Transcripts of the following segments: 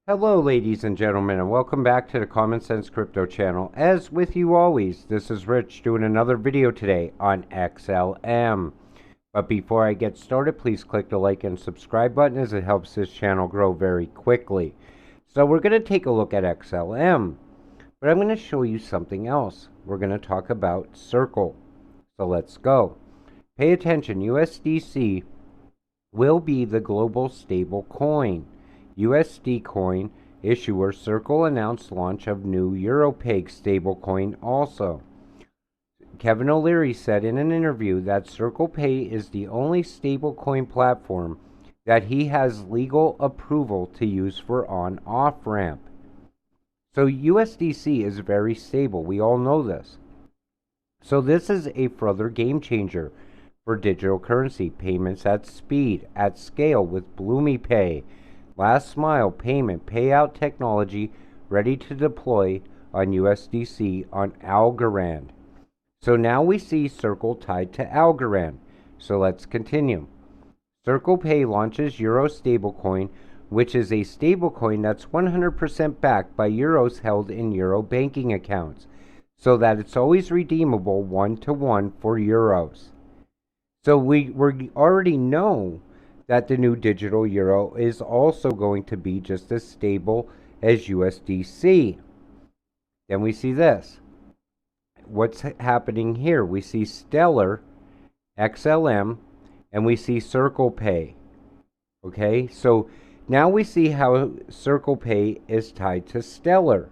Hello, ladies and gentlemen, and welcome back to the Common Sense Crypto channel. As with you always, this is Rich doing another video today on XLM. But before I get started, please click the like and subscribe button as it helps this channel grow very quickly. So we're going to take a look at XLM, but I'm going to show you something else. We're going to talk about Circle. So let's go. Pay attention, USDC will be the global stable coin. USD coin issuer Circle announced launch of new EuroPeg stablecoin also. Kevin O'Leary said in an interview that Circle Pay is the only stablecoin platform that he has legal approval to use for on-off ramp. So USDC is very stable. We all know this. So this is a further game changer for digital currency payments at speed, at scale with BloomiPay. Last mile payment payout technology ready to deploy on USDC on Algorand. So now we see Circle tied to Algorand. So let's continue. Circle Pay launches Euro stablecoin, which is a stablecoin that's 100% backed by euros held in Euro banking accounts, so that it's always redeemable one-to-one for euros. So we already know that the new digital euro is also going to be just as stable as USDC. Then we see this. What's happening here? We see Stellar, XLM, and we see Circle Pay. Okay, so now we see how Circle Pay is tied to Stellar.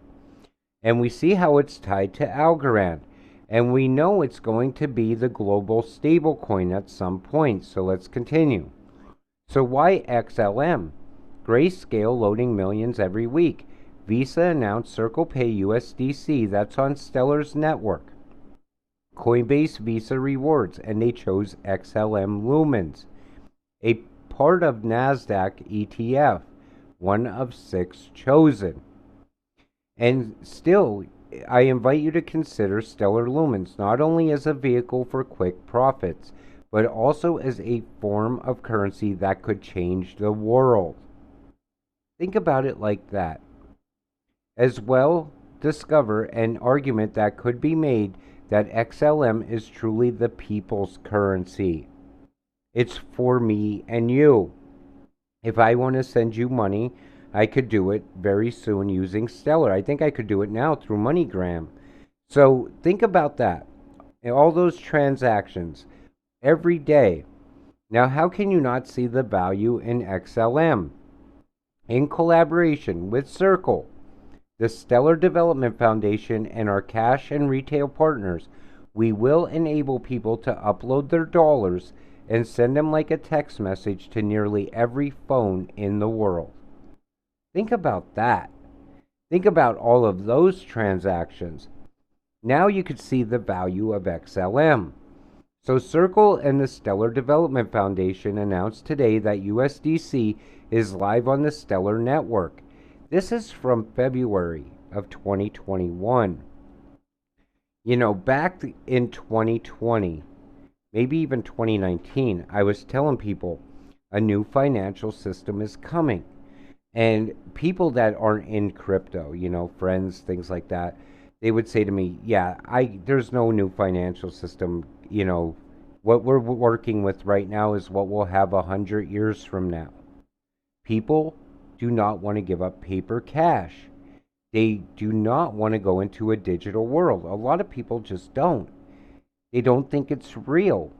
And we see how it's tied to Algorand. And we know it's going to be the global stablecoin at some point. So let's continue. So why XLM? Grayscale loading millions every week. Visa announced Circle Pay USDC that's on Stellar's network. Coinbase Visa rewards, and they chose XLM Lumens, a part of NASDAQ ETF, one of 6 chosen. And still, I invite you to consider Stellar Lumens not only as a vehicle for quick profits, but also as a form of currency that could change the world. Think about it like that. As well, discover an argument that could be made that XLM is truly the people's currency. It's for me and you. If I want to send you money, I could do it very soon using Stellar. I think I could do it now through MoneyGram. So think about that. All those transactions every day. Now, how can you not see the value in XLM? In collaboration with Circle, the Stellar Development Foundation, and our cash and retail partners, we will enable people to upload their dollars and send them like a text message to nearly every phone in the world. Think about that. Think about all of those transactions. Now you could see the value of XLM. So Circle and the Stellar Development Foundation announced today that USDC is live on the Stellar network. This is from February of 2021. You know, back in 2020, maybe even 2019, I was telling people a new financial system is coming. And people that aren't in crypto, you know, friends, things like that, they would say to me, yeah, there's no new financial system. You know, what we're working with right now is what we'll have 100 years from now. People do not want to give up paper cash. They do not want to go into a digital world. A lot of people just don't. They don't think it's real.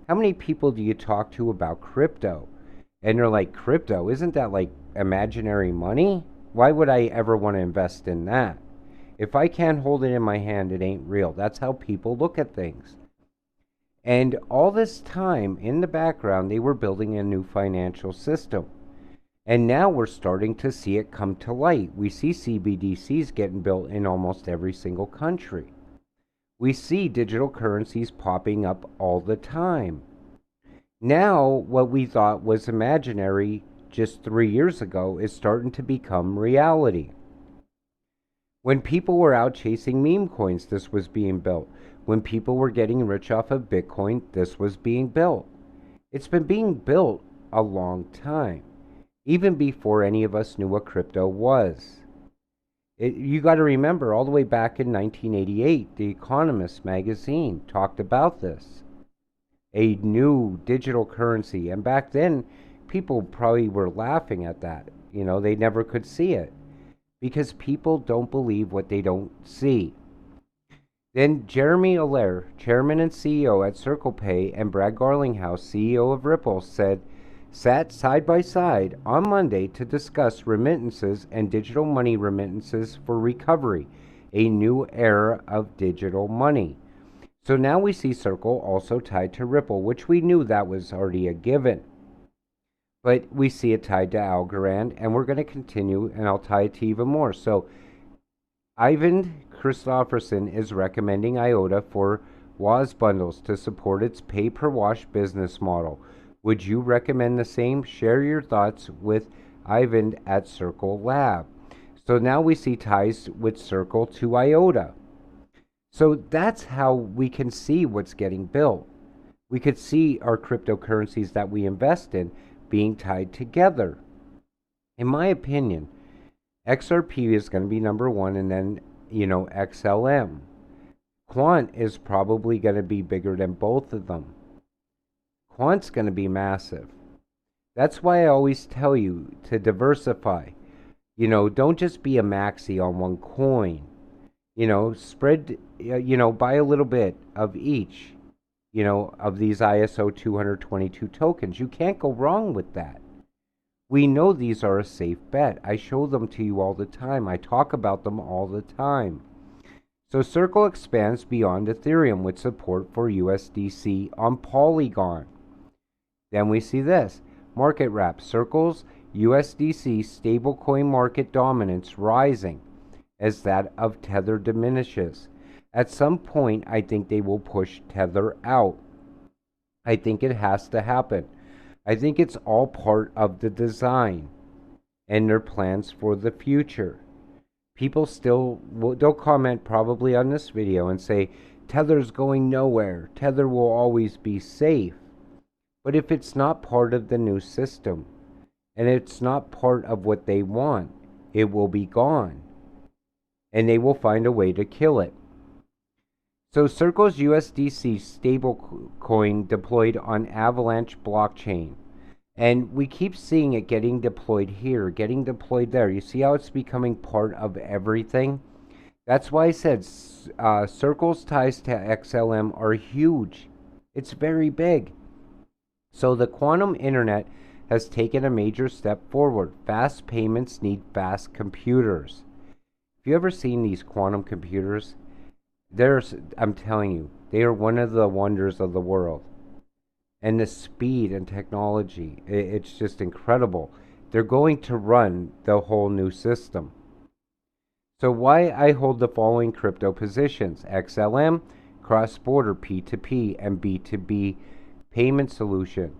How many people do you talk to about crypto? And they're like, crypto, isn't that like imaginary money? Why would I ever want to invest in that? If I can't hold it in my hand, it ain't real. That's how people look at things. And all this time in the background, they were building a new financial system. And now we're starting to see it come to light. We see CBDCs getting built in almost every single country. We see digital currencies popping up all the time. Now, what we thought was imaginary just 3 years ago is starting to become reality. When people were out chasing meme coins, this was being built. When people were getting rich off of Bitcoin, this was being built. It's been being built a long time. even before any of us knew what crypto was. You got to remember, all the way back in 1988, The Economist magazine talked about this, a new digital currency. And back then, people probably were laughing at that. They never could see it because people don't believe what they don't see. Then Jeremy Allaire, chairman and CEO at Circle Pay, and Brad Garlinghouse, CEO of Ripple, sat side by side on Monday to discuss remittances and digital money remittances for recovery, a new era of digital money. So now we see Circle also tied to Ripple, which we knew that was already a given. But we see it tied to Algorand, and we're going to continue, and I'll tie it to even more. So Ivan Christofferson is recommending IOTA for WAS bundles to support its pay-per-wash business model. Would you recommend the same? Share your thoughts with Ivan at Circle Lab. So now we see ties with Circle to IOTA. So that's how we can see what's getting built. We could see our cryptocurrencies that we invest in being tied together. In my opinion, XRP is going to be number one, and then, XLM. Quant is probably going to be bigger than both of them. Quant's going to be massive. That's why I always tell you to diversify. Don't just be a maxi on one coin. Spread, buy a little bit of each, of these ISO 222 tokens. You can't go wrong with that. We know these are a safe bet. I show them to you all the time. I talk about them all the time. So Circle expands beyond Ethereum with support for USDC on Polygon. Then we see this. Market wrap. Circle's USDC stablecoin market dominance rising as that of Tether diminishes. At some point, I think they will push Tether out. I think it has to happen. I think it's all part of the design and their plans for the future. People they'll comment probably on this video and say, Tether's going nowhere. Tether will always be safe. But if it's not part of the new system, and it's not part of what they want, it will be gone. And they will find a way to kill it. So Circle's USDC stablecoin deployed on Avalanche blockchain. And we keep seeing it getting deployed here, getting deployed there. You see how it's becoming part of everything? That's why I said Circle's ties to XLM are huge. It's very big. So the quantum internet has taken a major step forward. Fast payments need fast computers. Have you ever seen these quantum computers? I'm telling you, they are one of the wonders of the world. And the speed and technology, it's just incredible. They're going to run the whole new system. So why I hold the following crypto positions: XLM, cross-border P2P and B2B payment solution;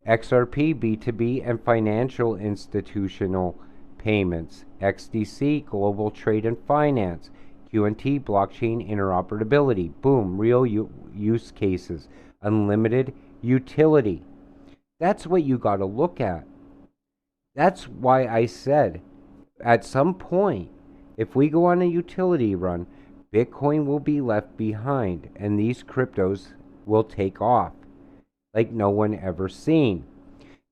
XRP, B2B and financial institutional payments; XDC, global trade and finance; QNT, blockchain interoperability. Boom, real use cases. Unlimited utility. That's what you got to look at. That's why I said, at some point, if we go on a utility run, Bitcoin will be left behind and these cryptos will take off like no one ever seen.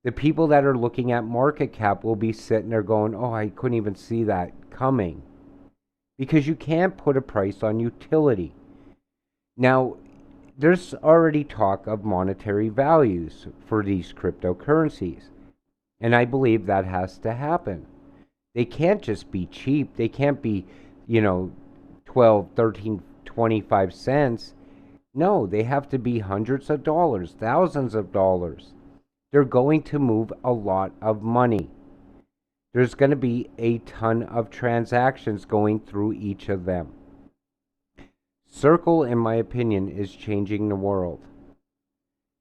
The people that are looking at market cap will be sitting there going, oh, I couldn't even see that coming. Because you can't put a price on utility. Now, there's already talk of monetary values for these cryptocurrencies. And I believe that has to happen. They can't just be cheap. They can't be, 12, 13, 25 cents. No, they have to be hundreds of dollars, thousands of dollars. They're going to move a lot of money. There's going to be a ton of transactions going through each of them. Circle, in my opinion, is changing the world.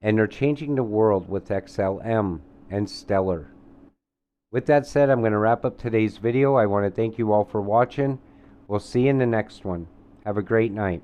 And they're changing the world with XLM and Stellar. With that said, I'm going to wrap up today's video. I want to thank you all for watching. We'll see you in the next one. Have a great night.